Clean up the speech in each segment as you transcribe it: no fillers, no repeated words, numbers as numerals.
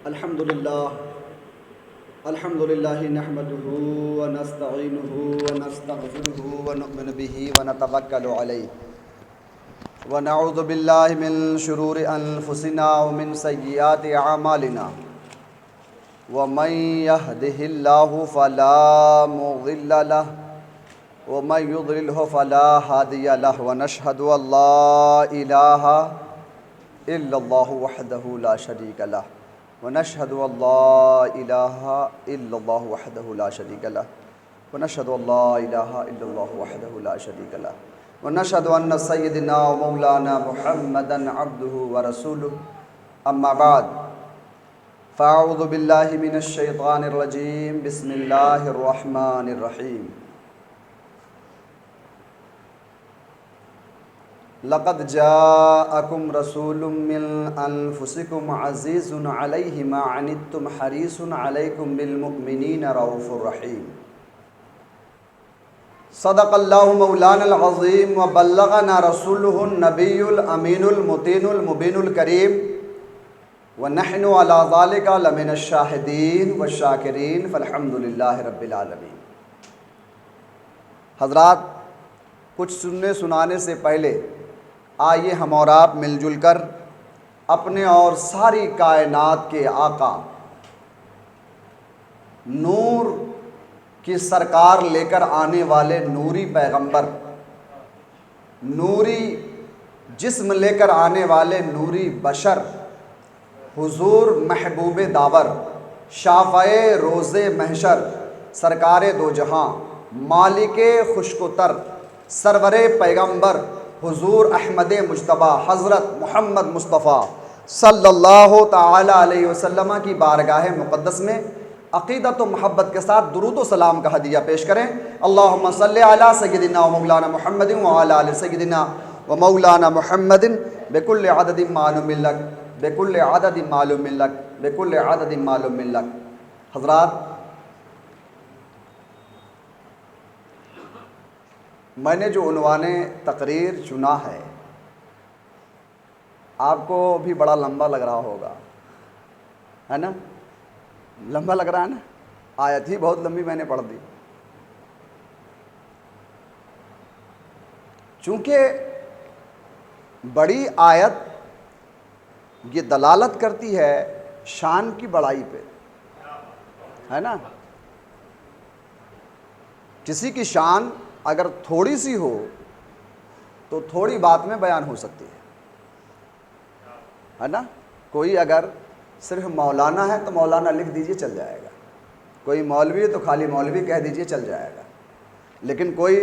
الحمد للہ نحمده ونستعینه ونستغفره ونؤمن به ونتوکل علیہ ونعوذ باللہ من شرور انفسنا ومن سیئات اعمالنا ومن يهده الله فلا مضل له ومن يضلله فلا هادي له ونشهد ان لا اله الا الله وحده لا شريك له ونشهد ان لا اله الا الله وحده لا شريك له ونشهد ان لا اله الا الله وحده لا شريك له ونشهد ان سيدنا ومولانا محمدا عبده ورسوله اما بعد فاعوذ بالله من الشيطان الرجيم بسم الله الرحمن الرحيم لقد جاءكم رسول من انفسكم عزيز عليه ما عنتم حريص عليكم بالمؤمنين رؤوف رحيم صدق الله مولانا العظيم وبلغنا رسوله النبي الأمين المتين المبين الكريم ونحن على ذلك لمن الشاهدين والشاكرين فالحمد لله رب العالمين۔ حضرات، کچھ سننے سنانے سے پہلے آئیے ہم اور آپ مل جل کر اپنے اور ساری کائنات کے آقا نور کی سرکار لے کر آنے والے نوری پیغمبر، نوری جسم لے کر آنے والے نوری بشر، حضور محبوب داور، شافع روز محشر، سرکار دو جہاں، مالک خشک و تر، سرور پیغمبر حضور احمد مجتبی حضرت محمد مصطفیٰ صلی اللہ تعالی علیہ وسلم کی بارگاہ مقدس میں عقیدت و محبت کے ساتھ درود و سلام کا ہدیہ پیش کریں۔ اللہم صلی علی سیدنا و مولانا محمد وعلی آل سیدنا و مولانا محمد بکل عدد معلوم لک بکل عدد معلوم لک بکل عدد معلوم لک۔ حضرات، میں نے جو عنوان تقریر چنا ہے آپ کو بھی بڑا لمبا لگ رہا ہوگا، ہے نا؟ لمبا لگ رہا ہے نا؟ آیت ہی بہت لمبی میں نے پڑھ دی، چونکہ بڑی آیت یہ دلالت کرتی ہے شان کی بڑائی پہ، ہے نا؟ کسی کی شان اگر تھوڑی سی ہو تو تھوڑی بات میں بیان ہو سکتی ہے نا؟ کوئی اگر صرف مولانا ہے تو مولانا لکھ دیجئے چل جائے گا، کوئی مولوی ہے تو خالی مولوی کہہ دیجئے چل جائے گا، لیکن کوئی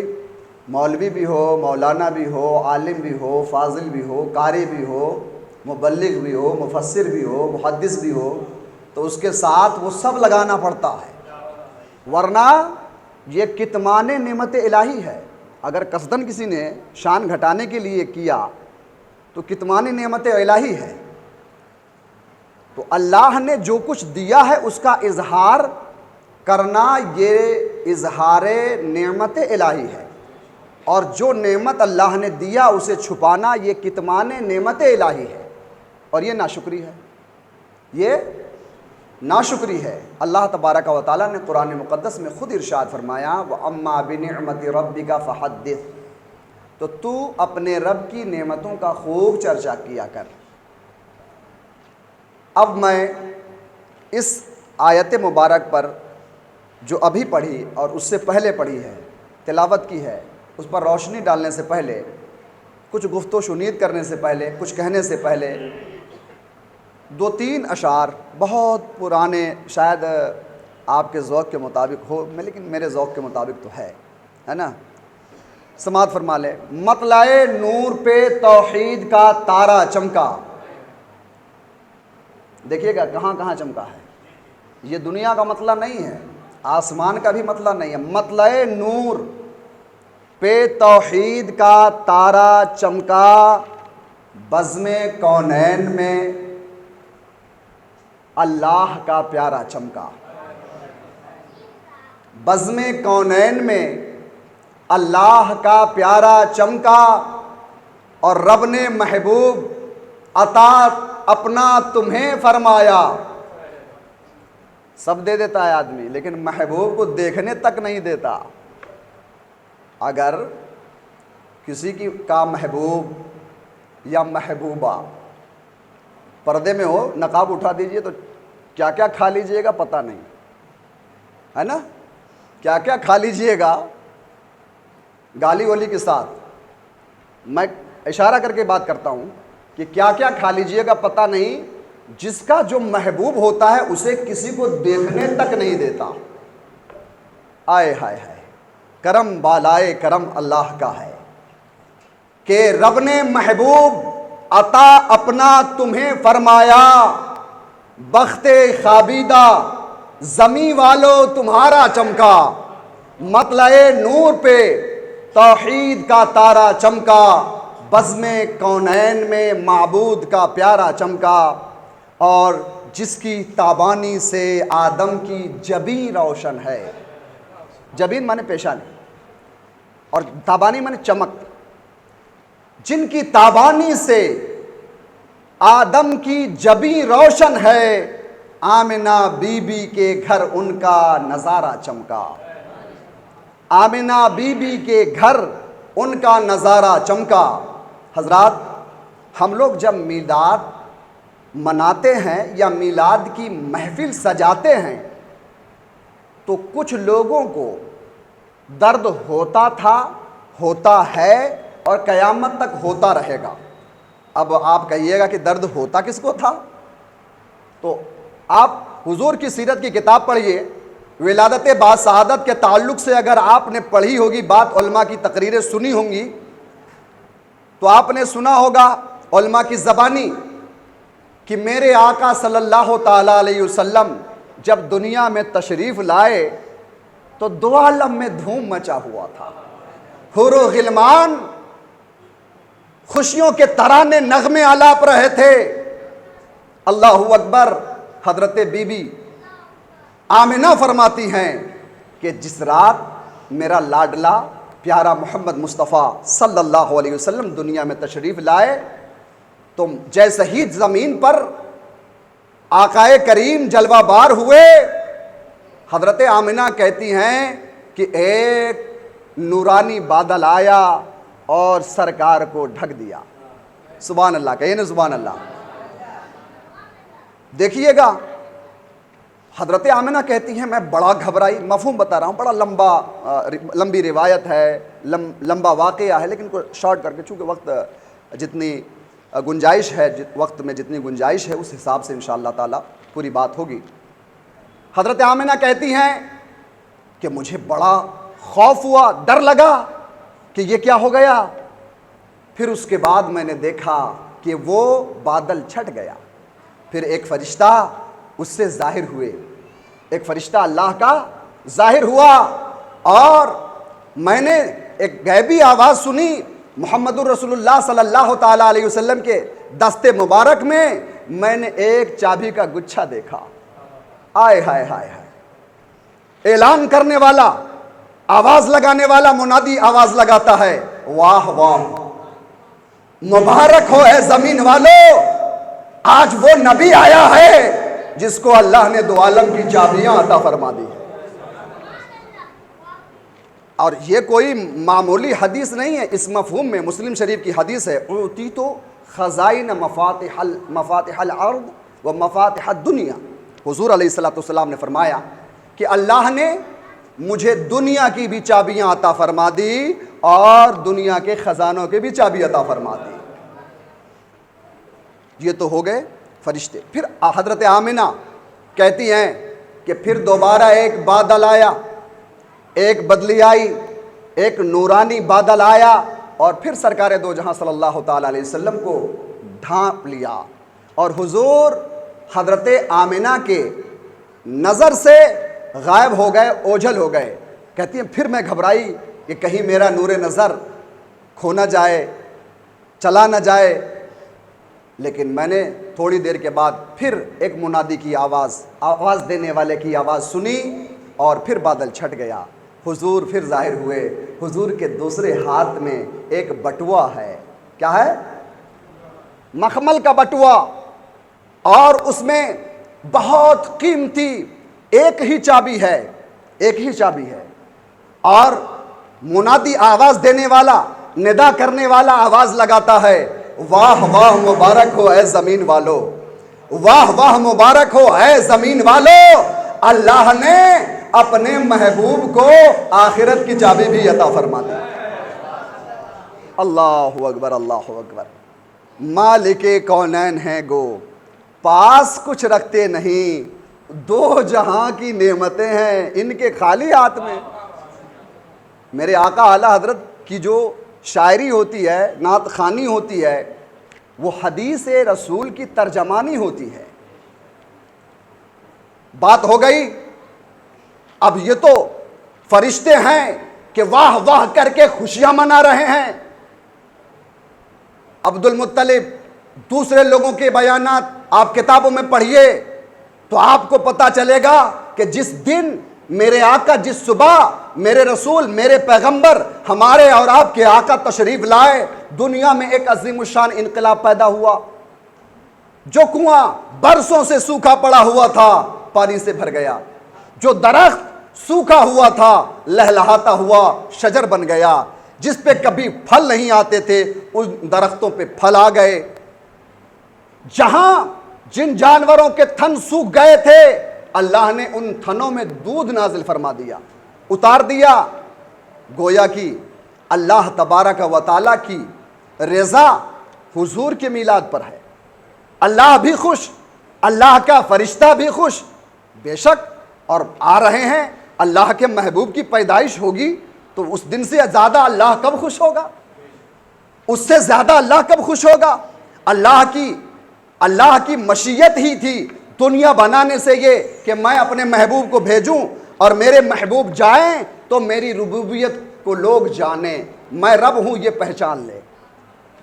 مولوی بھی ہو، مولانا بھی ہو، عالم بھی ہو، فاضل بھی ہو، قاری بھی ہو، مبلغ بھی ہو، مفسر بھی ہو، محدث بھی ہو، تو اس کے ساتھ وہ سب لگانا پڑتا ہے، ورنہ یہ کتمان نعمت الہی ہے۔ اگر قصدن کسی نے شان گھٹانے کے لیے کیا تو کتمان نعمت الہی ہے۔ تو اللہ نے جو کچھ دیا ہے اس کا اظہار کرنا یہ اظہار نعمت الہی ہے، اور جو نعمت اللہ نے دیا اسے چھپانا یہ کتمان نعمت الہی ہے، اور یہ ناشکری ہے، یہ ناشکری ہے۔ اللہ تبارک و تعالیٰ نے قرآن مقدس میں خود ارشاد فرمایا وَأَمَّا بِنِعْمَةِ رَبِّكَ فَحَدِّثْ، تو تو اپنے رب کی نعمتوں کا خوب چرچا کیا کر۔ اب میں اس آیت مبارک پر جو ابھی پڑھی اور اس سے پہلے پڑھی ہے، تلاوت کی ہے، اس پر روشنی ڈالنے سے پہلے، کچھ گفت و شنید کرنے سے پہلے، کچھ کہنے سے پہلے دو تین اشعار بہت پرانے، شاید آپ کے ذوق کے مطابق ہو، لیکن میرے ذوق کے مطابق تو ہے نا؟ سماعت فرما لیں۔ مطلع نور پہ توحید کا تارا چمکا، دیکھیے گا کہاں کہاں چمکا ہے، یہ دنیا کا مطلع نہیں ہے، آسمان کا بھی مطلع نہیں ہے، مطلع نور پہ توحید کا تارا چمکا، بزم کونین میں اللہ کا پیارا چمکا، بزم کونین میں اللہ کا پیارا چمکا، اور رب نے محبوب اپنا تمہیں فرمایا. سب دے دیتا ہے آدمی لیکن محبوب کو دیکھنے تک نہیں دیتا. اگر کسی کا محبوب یا محبوبہ پردے میں ہو, نقاب اٹھا دیجئے تو کیا کیا کھا لیجئے گا پتہ نہیں ہے نا, کیا کیا کھا لیجئے گا گالی ولی کے ساتھ. میں اشارہ کر کے بات کرتا ہوں کہ کیا کیا کھا لیجئے گا پتہ نہیں. جس کا جو محبوب ہوتا ہے اسے کسی کو دیکھنے تک نہیں دیتا. آئے ہائے ہائے, کرم بالائے کرم اللہ کا ہے کہ رب نے محبوب عطا اپنا تمہیں فرمایا. بخت خوابیدہ زمیں والو تمہارا چمکا, مطلع نور پہ توحید کا تارا چمکا. بزم کونین میں معبود کا پیارا چمکا, اور جس کی تابانی سے آدم کی جبیں روشن ہے. جبین مانے پیشانی اور تابانی مانے چمک. جن کی تابانی سے آدم کی جبیں روشن ہے, آمنہ بی بی کے گھر ان کا نظارہ چمکا. آمنہ بی بی کے گھر ان کا نظارہ چمکا. حضرات, ہم لوگ جب میلاد مناتے ہیں یا میلاد کی محفل سجاتے ہیں تو کچھ لوگوں کو درد ہوتا تھا, ہوتا ہے اور قیامت تک ہوتا رہے گا. اب آپ کہیے گا کہ درد ہوتا کس کو تھا؟ تو آپ حضور کی سیرت کی کتاب پڑھیے. ولادت باسعادت کے تعلق سے اگر آپ نے پڑھی ہوگی بات, علماء کی تقریریں سنی ہوں گی, تو آپ نے سنا ہوگا علماء کی زبانی کہ میرے آقا صلی اللہ تعالیٰ علیہ وسلم جب دنیا میں تشریف لائے تو دو عالم میں دھوم مچا ہوا تھا. حور و غلمان خوشیوں کے ترانے نغمے آلاپ رہے تھے. اللہ اکبر. حضرت بی بی آمنہ فرماتی ہیں کہ جس رات میرا لاڈلا پیارا محمد مصطفیٰ صلی اللہ علیہ وسلم دنیا میں تشریف لائے تو جیسے ہی زمین پر آقائے کریم جلوہ بار ہوئے, حضرت آمنہ کہتی ہیں کہ ایک نورانی بادل آیا اور سرکار کو ڈھک دیا. سبحان اللہ, کہیے نا سبحان اللہ. دیکھیے گا حضرت آمنہ کہتی ہیں میں بڑا گھبرائی. مفہوم بتا رہا ہوں, بڑا لمبی روایت ہے, لمبا واقعہ ہے, لیکن کو شارٹ کر کے چونکہ وقت جتنی گنجائش ہے, وقت میں جتنی گنجائش ہے اس حساب سے انشاءاللہ تعالی پوری بات ہوگی. حضرت آمنہ کہتی ہیں کہ مجھے بڑا خوف ہوا, ڈر لگا کہ یہ کیا ہو گیا. پھر اس کے بعد میں نے دیکھا کہ وہ بادل چھٹ گیا. پھر ایک فرشتہ اس سے ظاہر ہوئے, ایک فرشتہ اللہ کا ظاہر ہوا, اور میں نے ایک غیبی آواز سنی. محمد الرسول اللہ صلی اللہ تعالیٰ علیہ وسلم کے دست مبارک میں نے ایک چابی کا گچھا دیکھا. آئے ہائے ہائے ہائے. اعلان کرنے والا, آواز لگانے والا منادی آواز لگاتا ہے, واہ واہ, مبارک ہو اے زمین والو, آج وہ نبی آیا ہے جس کو اللہ نے دو عالم کی چابیاں عطا فرما دی. اور یہ کوئی معمولی حدیث نہیں ہے, اس مفہوم میں مسلم شریف کی حدیث ہے, اوتیت خزائن مفاتح الارض و مفاتح الدنیا. حضور علیہ السلام نے فرمایا کہ اللہ نے مجھے دنیا کی بھی چابیاں عطا فرما دی اور دنیا کے خزانوں کے بھی چابی عطا فرما دی. یہ تو ہو گئے فرشتے. پھر حضرت آمنہ کہتی ہیں کہ پھر دوبارہ ایک بادل آیا, ایک بدلی آئی, ایک نورانی بادل آیا, اور پھر سرکار دو جہاں صلی اللہ تعالیٰ علیہ وسلم کو ڈھانپ لیا, اور حضور حضرت آمنہ کے نظر سے غائب ہو گئے, اوجھل ہو گئے. کہتی ہیں پھر میں گھبرائی کہ کہیں میرا نور نظر کھو نہ جائے, چلا نہ جائے. لیکن میں نے تھوڑی دیر کے بعد پھر ایک منادی کی آواز دینے والے کی آواز سنی, اور پھر بادل چھٹ گیا. حضور پھر ظاہر ہوئے. حضور کے دوسرے ہاتھ میں ایک بٹوا ہے. کیا ہے؟ مخمل کا بٹوا. اور اس میں بہت قیمتی ایک ہی چابی ہے، ایک ہی چابی ہے، اور منادی آواز دینے والا، ندا کرنے والا آواز لگاتا ہے، واہ واہ مبارک ہو اے زمین والو، واہ واہ مبارک ہو اے زمین والو، اللہ نے اپنے محبوب کو آخرت کی چابی بھی عطا فرما دی۔ اللہ اکبر، اللہ اکبر۔ مالک کونین ہیں گو، پاس کچھ رکھتے نہیں، دو جہاں کی نعمتیں ہیں ان کے خالی ہاتھ میں۔ میرے آقا اعلیٰ حضرت کی جو شاعری ہوتی ہے، نعت خوانی ہوتی ہے، وہ حدیث رسول کی ترجمانی ہوتی ہے۔ بات ہو گئی، اب یہ تو فرشتے ہیں کہ واہ واہ کر کے خوشیاں منا رہے ہیں۔ عبد المطلب، دوسرے لوگوں کے بیانات آپ کتابوں میں پڑھیے تو آپ کو پتا چلے گا کہ جس دن میرے آقا، جس صبح میرے رسول، میرے پیغمبر، ہمارے اور آپ کے آقا تشریف لائے، دنیا میں ایک عظیم الشان انقلاب پیدا ہوا۔ جو کنواں برسوں سے سوکھا پڑا ہوا تھا پانی سے بھر گیا، جو درخت سوکھا ہوا تھا لہلہاتا ہوا شجر بن گیا، جس پہ کبھی پھل نہیں آتے تھے ان درختوں پہ پھل آ گئے، جہاں جن جانوروں کے تھن سوکھ گئے تھے اللہ نے ان تھنوں میں دودھ نازل فرما دیا، اتار دیا۔ گویا کہ اللہ تبارک و تعالیٰ کی رضا حضور کے میلاد پر ہے، اللہ بھی خوش، اللہ کا فرشتہ بھی خوش، بے شک، اور آ رہے ہیں، اللہ کے محبوب کی پیدائش ہوگی تو اس دن سے زیادہ اللہ کب خوش ہوگا؟ اس سے زیادہ اللہ کب خوش ہوگا؟ اللہ کی مشیت ہی تھی دنیا بنانے سے یہ کہ میں اپنے محبوب کو بھیجوں اور میرے محبوب جائیں تو میری ربوبیت کو لوگ جانیں، میں رب ہوں یہ پہچان لے۔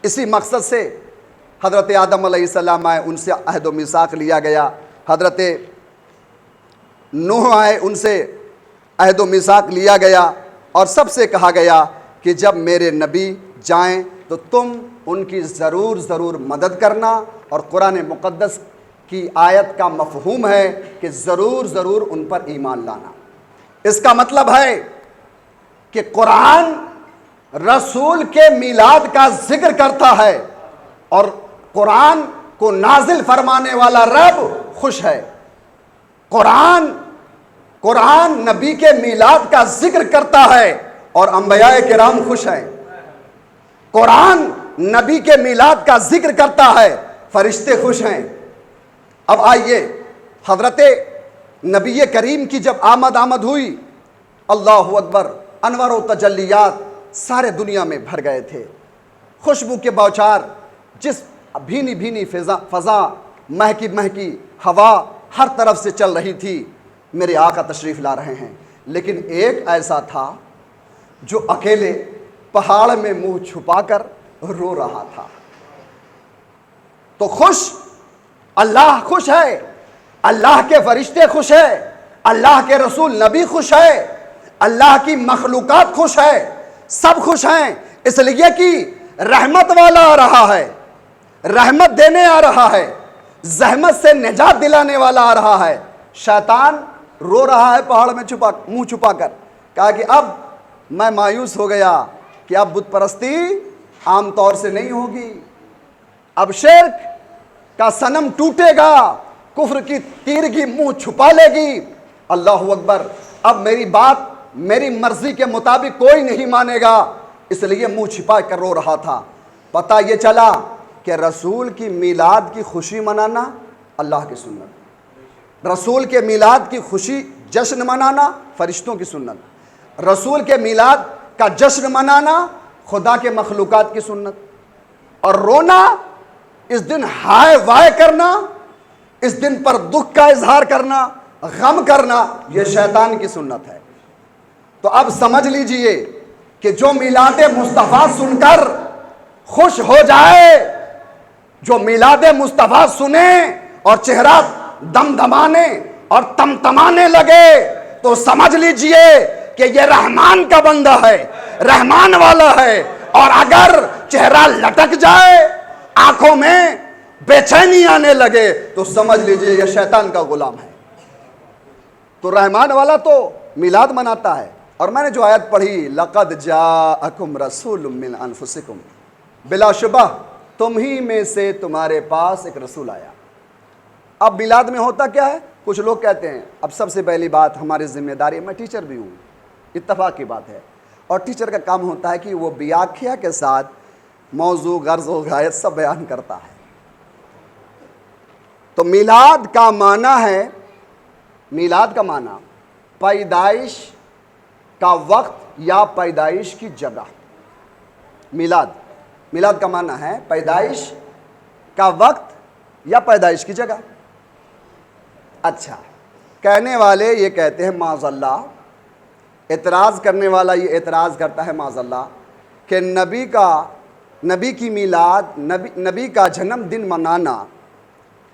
اسی مقصد سے حضرت آدم علیہ السلام آئے، ان سے عہد و میثاق لیا گیا، حضرت نوح آئے، ان سے عہد و میثاق لیا گیا، اور سب سے کہا گیا کہ جب میرے نبی جائیں تو تم ان کی ضرور مدد کرنا، اور قرآن مقدس کی آیت کا مفہوم ہے کہ ضرور ان پر ایمان لانا۔ اس کا مطلب ہے کہ قرآن رسول کے میلاد کا ذکر کرتا ہے اور قرآن کو نازل فرمانے والا رب خوش ہے۔ قرآن نبی کے میلاد کا ذکر کرتا ہے اور انبیاء کرام خوش ہیں۔ قرآن نبی کے میلاد کا ذکر کرتا ہے، فرشتے خوش ہیں۔ اب آئیے، حضرت نبی کریم کی جب آمد ہوئی، اللہ اکبر، انوار و تجلیات سارے دنیا میں بھر گئے تھے، خوشبو کے بوچھار، جس بھینی فضا، مہکی ہوا ہر طرف سے چل رہی تھی، میرے آقا تشریف لا رہے ہیں۔ لیکن ایک ایسا تھا جو اکیلے پہاڑ میں منہ چھپا کر رو رہا تھا۔ تو خوش، اللہ خوش ہے، اللہ کے فرشتے خوش ہے، اللہ کے رسول نبی خوش ہے، اللہ کی مخلوقات خوش ہے، سب خوش ہیں، اس لیے کہ رحمت والا آ رہا ہے، رحمت دینے آ رہا ہے، زحمت سے نجات دلانے والا آ رہا ہے۔ شیطان رو رہا ہے پہاڑ میں منہ چھپا کر، کہا کہ اب میں مایوس ہو گیا کہ اب بت پرستی عام طور سے نہیں ہوگی، اب شرک کا صنم ٹوٹے گا، کفر کی تیرگی منہ چھپا لے گی، اللہ اکبر، اب میری بات میری مرضی کے مطابق کوئی نہیں مانے گا، اس لیے منہ چھپا کر رو رہا تھا۔ پتہ یہ چلا کہ رسول کی میلاد کی خوشی منانا اللہ کی سنت، رسول کے میلاد کی خوشی جشن منانا فرشتوں کی سنت، رسول کے میلاد کا جشن منانا خدا کے مخلوقات کی سنت، اور رونا، اس دن ہائے وائے کرنا، اس دن پر دکھ کا اظہار کرنا، غم کرنا، یہ شیطان کی سنت ہے۔ تو اب سمجھ لیجئے کہ جو میلاد مصطفیٰ سن کر خوش ہو جائے، جو میلاد مصطفیٰ سنے اور چہرہ دمدمانے اور تمتمانے لگے، تو سمجھ لیجئے کہ یہ رحمان کا بندہ ہے، رحمان والا ہے، اور اگر چہرہ لٹک جائے، آنکھوں میں بے چینی آنے لگے تو سمجھ لیجئے یہ شیطان کا غلام ہے۔ تو رحمان والا تو میلاد مناتا ہے، اور میں نے جو آیت پڑھی لَقَدْ جَاءَكُمْ رَسُولٌ مِّنْ أَنفُسِكُمْ، بلا شبہ تم ہی میں سے تمہارے پاس ایک رسول آیا۔ اب میلاد میں ہوتا کیا ہے؟ کچھ لوگ کہتے ہیں، اب سب سے پہلی بات ہماری ذمہ داری، میں ٹیچر بھی ہوں، اتفاق کی بات ہے، اور ٹیچر کا کام ہوتا ہے کہ وہ بیاکھیا کے ساتھ موضوع، غرض و غایت سب بیان کرتا ہے۔ تو میلاد کا معنی ہے، میلاد کا معنی پیدائش کا وقت یا پیدائش کی جگہ۔ میلاد کا معنی ہے پیدائش کا وقت یا پیدائش کی جگہ۔ اچھا، کہنے والے یہ کہتے ہیں معاذ اللہ، اعتراض کرنے والا یہ اعتراض کرتا ہے معاذ اللہ کہ نبی کی میلاد، نبی کا جنم دن منانا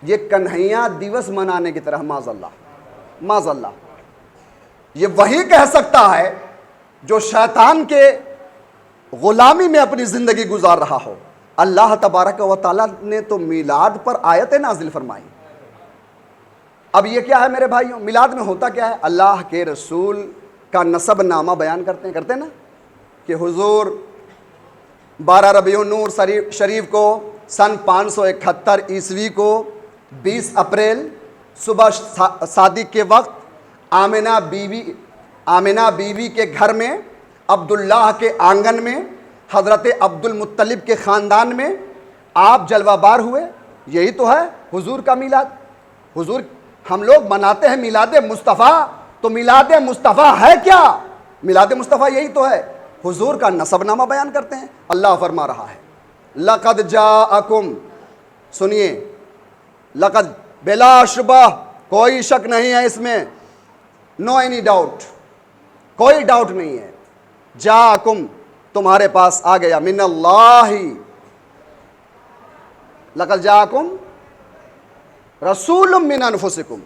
یہ کنہیا دیوس منانے کی طرح، معاذ اللہ یہ وہی کہہ سکتا ہے جو شیطان کے غلامی میں اپنی زندگی گزار رہا ہو۔ اللہ تبارک و تعالیٰ نے تو میلاد پر آیت نازل فرمائی۔ اب یہ کیا ہے میرے بھائیوں؟ میلاد میں ہوتا کیا ہے؟ اللہ کے رسول کا نسب نامہ بیان کرتے ہیں نا، کہ حضور 12 ربیع النور شریف کو سن 571 عیسوی کو 20 اپریل صبح صادق کے وقت آمنہ بیوی کے گھر میں، عبداللہ کے آنگن میں، حضرت عبد المطلب کے خاندان میں آپ جلوہ بار ہوئے۔ یہی تو ہے حضور کا میلاد۔ حضور ہم لوگ مناتے ہیں میلاد مصطفیٰ، تو میلاد مصطفیٰ ہے کیا؟ میلاد مصطفیٰ یہی تو ہے، حضور کا نسب نامہ بیان کرتے ہیں۔ اللہ فرما رہا ہے لَقَدْ جَاءَكُمْ، سنیے، لقد، بلا شبہ، کوئی شک نہیں ہے اس میں، نو اینی ڈاؤٹ، کوئی ڈاؤٹ نہیں ہے، جاءکم، تمہارے پاس آ گیا، من اللہ، لقد جاءکم رسول من انفسکم،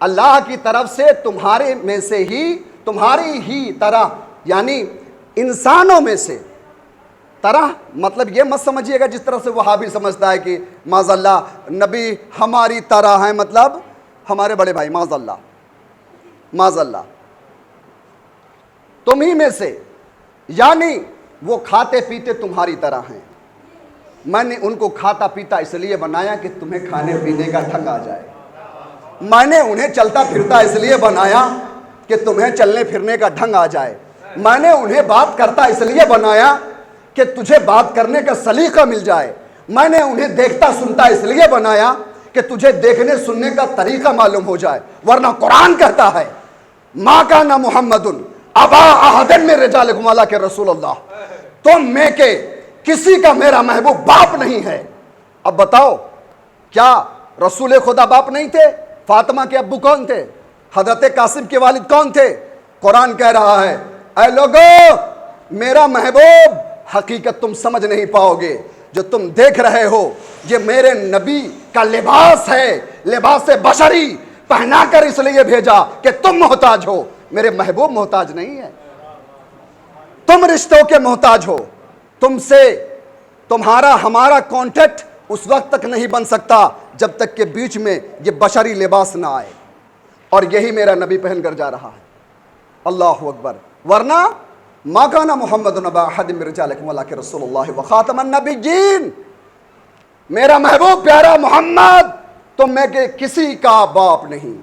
اللہ کی طرف سے تمہارے میں سے ہی، تمہاری ہی طرح، یعنی انسانوں میں سے، طرح مطلب یہ مت سمجھیے گا جس طرح سے وہابی سمجھتا ہے کہ معاذ اللہ نبی ہماری طرح ہیں، مطلب ہمارے بڑے بھائی، معاذ اللہ تم ہی میں سے، یعنی وہ کھاتے پیتے تمہاری طرح ہیں۔ میں نے ان کو کھاتا پیتا اس لیے بنایا کہ تمہیں کھانے پینے کا ڈھنگ آ جائے، میں نے انہیں چلتا پھرتا اس لیے بنایا کہ تمہیں چلنے پھرنے کا ڈھنگ آ جائے، میں نے انہیں بات کرتا اس لیے بنایا کہ تجھے بات کرنے کا سلیقہ مل جائے، میں نے انہیں دیکھتا سنتا اس لیے بنایا کہ تجھے دیکھنے سننے کا طریقہ معلوم ہو جائے۔ ورنہ قرآن کہتا ہے ما کان محمد ابا احد من رجالکم کے رسول اللہ، تم میں کے کسی کا میرا محبوب باپ نہیں ہے۔ اب بتاؤ، کیا رسول خدا باپ نہیں تھے؟ فاطمہ کے ابو کون تھے؟ حضرت قاسم کے والد کون تھے؟ قرآن کہہ رہا ہے اے لوگو، میرا محبوب حقیقت تم سمجھ نہیں پاؤ گے، جو تم دیکھ رہے ہو یہ میرے نبی کا لباس ہے، لباس بشری پہنا کر اس لیے بھیجا کہ تم محتاج ہو، میرے محبوب محتاج نہیں ہے، تم رشتوں کے محتاج ہو، تم سے تمہارا ہمارا کانٹیکٹ اس وقت تک نہیں بن سکتا جب تک کہ بیچ میں یہ بشری لباس نہ آئے، اور یہی میرا نبی پہن کر جا رہا ہے۔ اللہ اکبر۔ ورنہ ما کان محمد ابا احد من رجالکم ولکن رسول اللہ وخاتم النبیین، میرا محبوب پیارا محمد تم میں کے کسی کا باپ نہیں،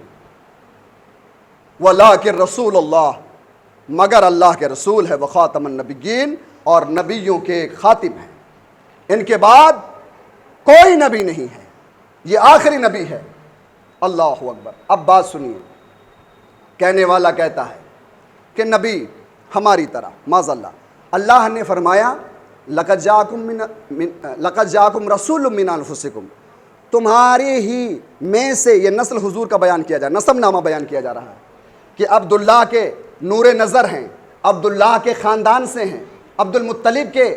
ولکن رسول اللہ، مگر اللہ کے رسول ہے، وخاتم النبیین، اور نبیوں کے خاتم ہیں، ان کے بعد کوئی نبی نہیں ہے، یہ آخری نبی ہے۔ اللہ اکبر۔ اب بات سنیے، کہنے والا کہتا ہے کہ نبی ہماری طرح، معاذ اللہ، اللہ نے فرمایا لقد جاءکم رسول من انفسکم، تمہاری ہی میں سے، یہ نسل حضور کا بیان کیا جائے، نسب نامہ بیان کیا جا رہا ہے کہ عبداللہ کے نور نظر ہیں، عبداللہ کے خاندان سے ہیں، عبد المطلب کے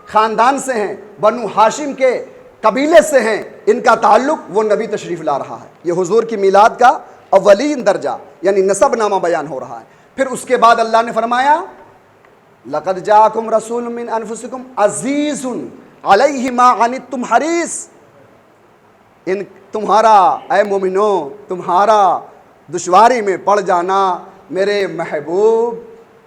خاندان سے ہیں، بنو ہاشم کے قبیلے سے ہیں، ان کا تعلق، وہ نبی تشریف لا رہا ہے۔ یہ حضور کی میلاد کا اولین درجہ یعنی نسب نامہ بیان ہو رہا ہے۔ پھر اس کے بعد اللہ نے فرمایا لقد جاءکم رسول من انفسکم عزیز علیہ ما عنتم حریص، ان تمہارا اے مومنو تمہارا دشواری میں پڑ جانا میرے محبوب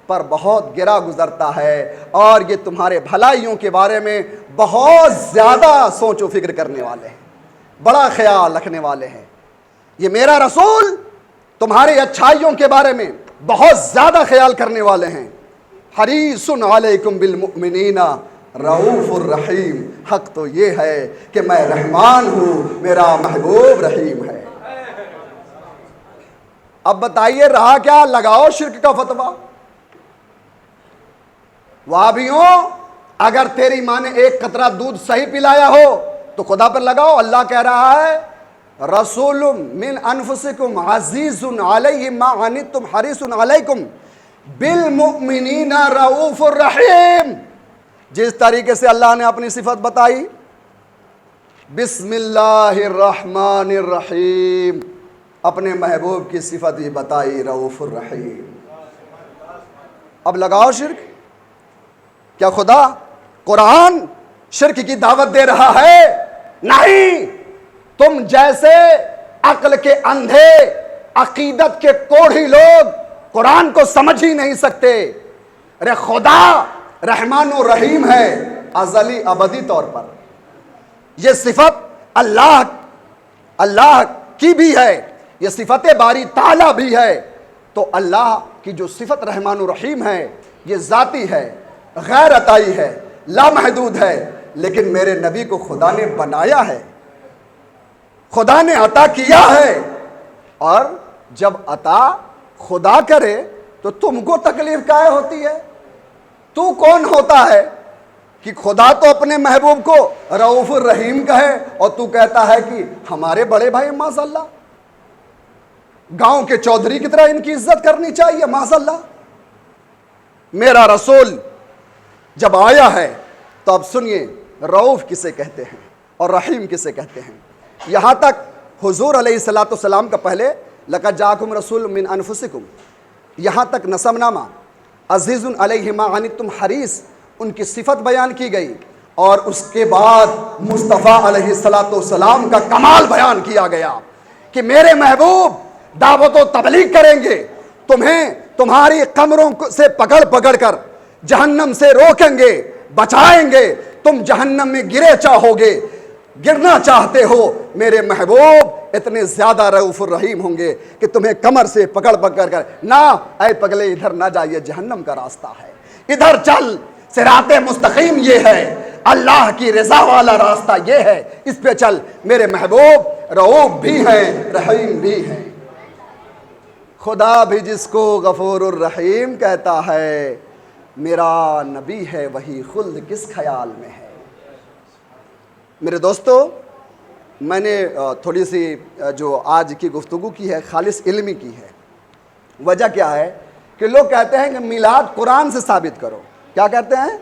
پر بہت گرا گزرتا ہے، اور یہ تمہارے بھلائیوں کے بارے میں بہت زیادہ سوچ و فکر کرنے والے ہیں، بڑا خیال رکھنے والے ہیں۔ یہ میرا رسول تمہاری اچھائیوں کے بارے میں بہت زیادہ خیال کرنے والے ہیں۔ حریص علیکم بالمؤمنین رؤوف الرحیم، حق تو یہ ہے کہ میں رحمان ہوں، میرا محبوب رحیم ہے۔ اب بتائیے رہا کیا؟ لگاؤ شرک کا فتویٰ۔ وہابیوں، اگر تیری ماں نے ایک قطرہ دودھ صحیح پلایا ہو تو خدا پر لگاؤ۔ اللہ کہہ رہا ہے رسول من انفسکم عزیز علیہ ما عنتم حریص علیکم بالمؤمنین رؤوف الرحیم۔ جس طریقے سے اللہ نے اپنی صفت بتائی، بسم اللہ الرحمن الرحیم، اپنے محبوب کی صفت ہی بتائی رؤوف الرحیم۔ اب لگاؤ شرک۔ کیا خدا قرآن شرک کی دعوت دے رہا ہے؟ نہیں، تم جیسے عقل کے اندھے، عقیدت کے کوڑھی لوگ قرآن کو سمجھ ہی نہیں سکتے۔ ارے خدا رحمان و رحیم ہے ازلی ابدی طور پر، یہ صفت اللہ کی بھی ہے، یہ صفت باری تعالیٰ بھی ہے۔ تو اللہ کی جو صفت رحمان و رحیم ہے یہ ذاتی ہے، غیر عطائی ہے، لامحدود ہے، لیکن میرے نبی کو خدا نے بنایا ہے، خدا نے عطا کیا ہے۔ اور جب عطا خدا کرے تو تم کو تکلیف کائے ہوتی ہے؟ تو کون ہوتا ہے کہ خدا تو اپنے محبوب کو رؤوف الرحیم کہے اور تو کہتا ہے کہ ہمارے بڑے بھائی ماشاء اللہ، گاؤں کے چودھری کی طرح ان کی عزت کرنی چاہیے ماشاء اللہ۔ میرا رسول جب آیا ہے تو اب سنیے رؤوف کسے کہتے ہیں اور رحیم کسے کہتے ہیں۔ یہاں تک حضور علیہ السلام کا پہلے لقد جاءکم رسول من انفسکم، یہاں تک نسب نامہ عزیز علیہ ما عنتم حریص ان کی صفت بیان کی گئی، اور اس کے بعد مصطفیٰ علیہ السلام کا کمال بیان کیا گیا کہ میرے محبوب دعوت و تبلیغ کریں گے، تمہیں تمہاری قبروں سے پکڑ پکڑ کر جہنم سے روکیں گے، بچائیں گے، تم جہنم میں گرے چاہو گے، گرنا چاہتے ہو، میرے محبوب اتنے زیادہ رؤوف الرحیم ہوں گے کہ تمہیں کمر سے پکڑ پکڑ کر، نہ اے پگلے ادھر نہ جائیے، جہنم کا راستہ ہے، ادھر چل، صراط مستقیم یہ ہے، اللہ کی رضا والا راستہ یہ ہے، اس پہ چل۔ میرے محبوب رؤوف بھی ہیں، رحیم بھی ہیں۔ خدا بھی جس کو غفور الرحیم کہتا ہے، میرا نبی ہے وہی خلد کس خیال میں ہے۔ میرے دوستو، میں نے تھوڑی سی جو آج کی گفتگو کی ہے خالص علمی کی ہے۔ وجہ کیا ہے کہ لوگ کہتے ہیں کہ میلاد قرآن سے ثابت کرو۔ کیا کہتے ہیں؟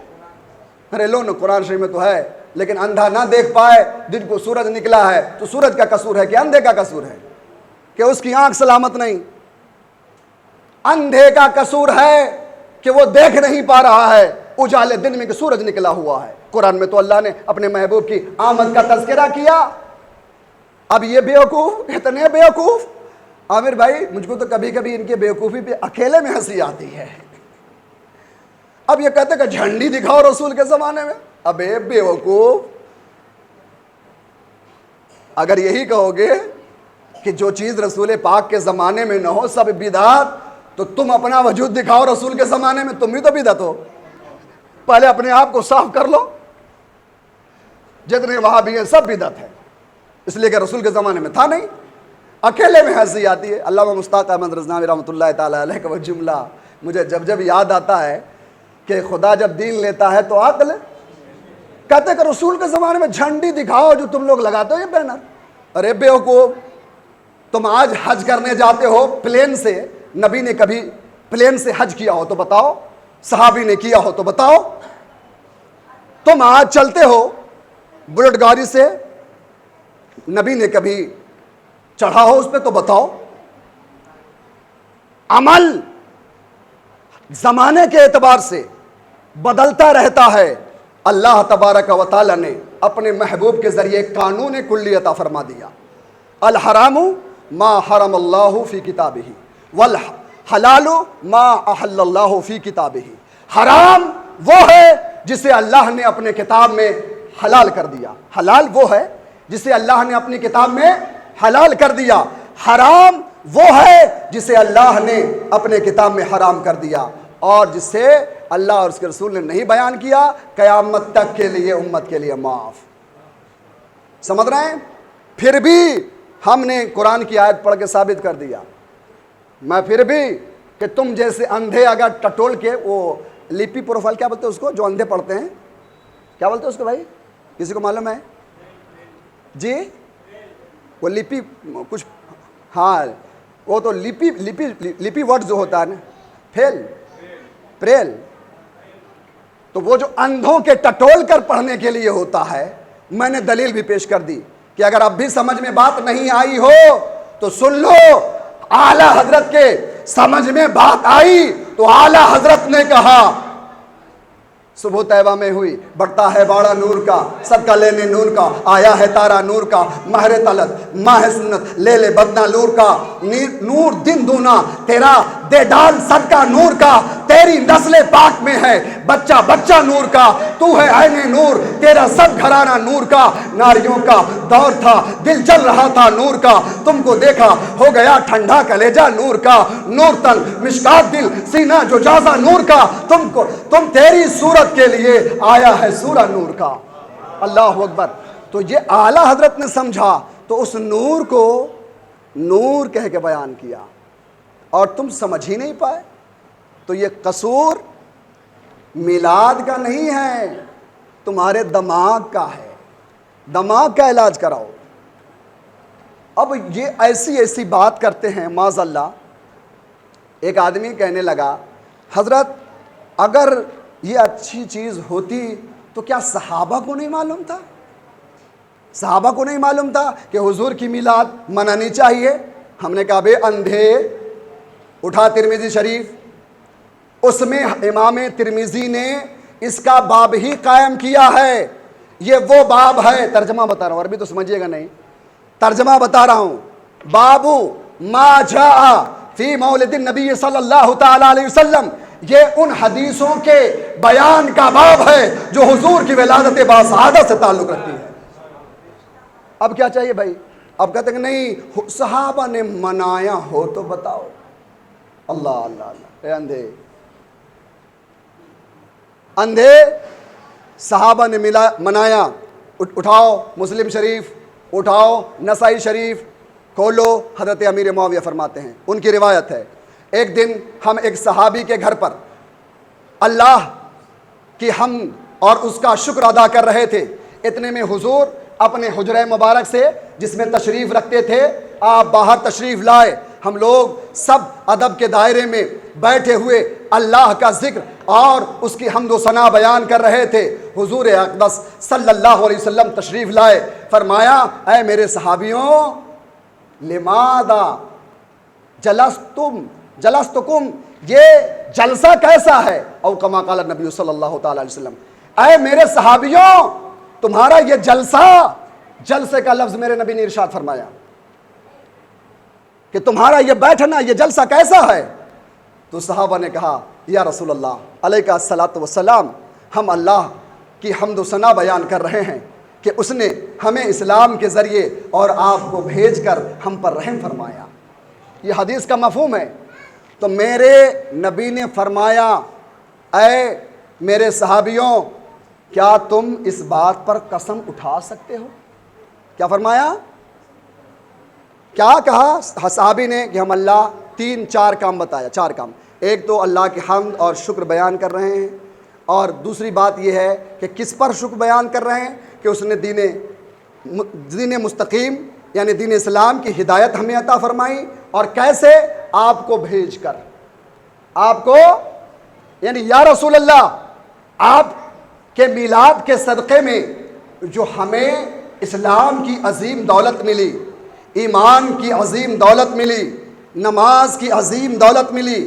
ارے لو نا قرآن شریف میں تو ہے، لیکن اندھا نہ دیکھ پائے، دن کو سورج نکلا ہے تو سورج کا قصور ہے کہ اندھے کا قصور ہے کہ اس کی آنکھ سلامت نہیں؟ اندھے کا قصور ہے کہ وہ دیکھ نہیں پا رہا ہے اجالے دن میں کہ سورج نکلا ہوا ہے۔ قرآن میں تو اللہ نے اپنے محبوب کی آمد کا تذکرہ کیا۔ اب یہ بیوقوف، اتنے بیوقوف، عامر بھائی مجھ کو تو کبھی کبھی ان کے بیوقوفی پہ اکیلے میں ہنسی آتی ہے۔ اب یہ کہتے کہ جھنڈی دکھاؤ رسول کے زمانے میں۔ ابے بیوقوف، اگر یہی کہو گے کہ جو چیز رسول پاک کے زمانے میں نہ ہو سب بدعت، تو تم اپنا وجود دکھاؤ رسول کے زمانے میں، تم بھی تو بدعت ہو۔ پہلے اپنے آپ کو صاف کر لو، جتنے وہاں بھی ہیں سب بدعت ہے، اس لیے کہ رسول کے زمانے میں تھا نہیں۔ اکیلے میں ہنسی آتی ہے۔ علامہ مشتاق احمد رضناوی رحمۃ اللہ تعالیٰ علیہ کا وہ جملہ مجھے جب جب یاد آتا ہے کہ خدا جب دین لیتا ہے تو عقل، کہتے کہ رسول کے زمانے میں جھنڈی دکھاؤ جو تم لوگ لگاتے ہو یہ بینر۔ ارے بیوقوف، تم آج حج کرنے جاتے ہو پلین سے، نبی نے کبھی پلین سے حج کیا ہو تو بتاؤ، صحابی نے کیا ہو تو بتاؤ۔ تم آج چلتے ہو بلٹ گاڑی سے، نبی نے کبھی چڑھا ہو اس پہ تو بتاؤ۔ عمل زمانے کے اعتبار سے بدلتا رہتا ہے۔ اللہ تبارک و تعالی نے اپنے محبوب کے ذریعے قانون کلی عطا فرما دیا۔ الحرام ما حرم اللہ فی کتابہ والحلال ما احل اللہ فی کتابہ۔ حرام وہ ہے جسے اللہ نے اپنے کتاب میں حلال کر دیا، حلال وہ ہے جسے اللہ نے اپنی کتاب میں حلال کر دیا، حرام وہ ہے جسے اللہ نے اپنے کتاب میں حرام کر دیا، اور جسے اللہ اور اس کے رسول نے نہیں بیان کیا قیامت تک کے لیے امت کے لیے معاف۔ سمجھ رہے ہیں؟ پھر بھی ہم نے قرآن کی آیت پڑھ کے ثابت کر دیا، میں پھر بھی کہ تم جیسے اندھے اگر ٹٹول کے، وہ لیپی پروفائل کیا بولتے ہیں اس کو جو اندھے پڑھتے ہیں، کیا بولتے ہیں اس کو بھائی؟ کسی کو معلوم ہے جی؟ وہ لیپی کچھ، ہاں وہ تو لیپی ورڈ جو ہوتا ہے نا، پریل، تو وہ جو اندھوں کے ٹٹول کر پڑھنے کے لیے ہوتا ہے، میں نے دلیل بھی پیش کر دی کہ اگر اب بھی سمجھ میں بات نہیں آئی ہو تو سن لو، اعلیٰ حضرت کے سمجھ میں بات آئی تو اعلیٰ حضرت نے کہا صبح طیبہ میں ہوئی، بڑھتا ہے باڑا نور کا، صدقہ لینے نور کا، آیا ہے تارا نور کا، مہر طلت ماہ سنت لے لے بدنا نور کا، نور دن دونا تیرا دے ڈال صدقہ نور کا، تیری نسل پاک میں ہے بچہ بچہ نور کا، تو ہے عین نور تیرا سب گھرانہ نور کا، ناریوں کا دور تھا دل جل رہا تھا نور کا، تم کو دیکھا ہو گیا ٹھنڈا کلیجہ نور کا، نور تن مشکات دل سینہ جو جازہ نور کا، تم تیری صورت کے لیے آیا ہے سورہ نور کا۔ اللہ اکبر۔ تو یہ اعلیٰ حضرت نے سمجھا تو اس نور کو نور کہہ کے بیان کیا، اور تم سمجھ ہی نہیں پائے، تو یہ قصور میلاد کا نہیں ہے، تمہارے دماغ کا ہے، دماغ کا علاج کراؤ۔ اب یہ ایسی بات کرتے ہیں معاذ اللہ۔ ایک آدمی کہنے لگا حضرت اگر یہ اچھی چیز ہوتی تو کیا صحابہ کو نہیں معلوم تھا؟ صحابہ کو نہیں معلوم تھا کہ حضور کی میلاد منانی چاہیے؟ ہم نے کہا بے اندھے، اٹھا ترمذی شریف، اس میں امام ترمذی نے اس کا باب ہی قائم کیا ہے، یہ وہ باب ہے، ترجمہ بتا رہا ہوں، عربی تو سمجھیے گا نہیں، ترجمہ بتا رہا ہوں، بابو ما جاء فی مولد النبی صلی اللہ تعالی علیہ وسلم، یہ ان حدیثوں کے بیان کا باب ہے جو حضور کی ولادت باصعادہ سے تعلق رکھتی ہے۔ اب کیا چاہیے بھائی؟ اب کہتے ہیں کہ نہیں صحابہ نے منایا ہو تو بتاؤ۔ اللہ اللہ اللہ، اے اندھے صحابہ نے منایا، اٹھاؤ مسلم شریف، اٹھاؤ نسائی شریف کھولو، حضرت امیر معاویہ فرماتے ہیں، ان کی روایت ہے، ایک دن ہم ایک صحابی کے گھر پر اللہ کی حمد اور اس کا شکر ادا کر رہے تھے، اتنے میں حضور اپنے حجرہ مبارک سے جس میں تشریف رکھتے تھے آپ باہر تشریف لائے، ہم لوگ سب ادب کے دائرے میں بیٹھے ہوئے اللہ کا ذکر اور اس کی حمد و ثنا بیان کر رہے تھے، حضور اقدس صلی اللہ علیہ وسلم تشریف لائے، فرمایا اے میرے صحابیوں لماذا جلستکم، یہ جلسہ کیسا ہے، او کما قال نبی صلی اللہ تعالی علیہ وسلم، اے میرے صحابیوں تمہارا یہ جلسے کا لفظ میرے نبی نے ارشاد فرمایا کہ تمہارا یہ بیٹھنا یہ جلسہ کیسا ہے؟ تو صحابہ نے کہا یا رسول اللہ علیہ الصلوۃ والسلام، ہم اللہ کی حمد و ثنا بیان کر رہے ہیں کہ اس نے ہمیں اسلام کے ذریعے اور آپ کو بھیج کر ہم پر رحم فرمایا، یہ حدیث کا مفہوم ہے۔ تو میرے نبی نے فرمایا اے میرے صحابیوں کیا تم اس بات پر قسم اٹھا سکتے ہو؟ کیا فرمایا؟ کیا کہا صحابی نے کہ ہم اللہ 3-4 کام بتایا، 4 کام، ایک تو اللہ کی حمد اور شکر بیان کر رہے ہیں، اور دوسری بات یہ ہے کہ کس پر شکر بیان کر رہے ہیں کہ اس نے دین مستقیم یعنی دین اسلام کی ہدایت ہمیں عطا فرمائی، اور کیسے؟ آپ کو بھیج کر، آپ کو یعنی یا رسول اللہ آپ کے میلاد کے صدقے میں جو ہمیں اسلام کی عظیم دولت ملی، ایمان کی عظیم دولت ملی، نماز کی عظیم دولت ملی،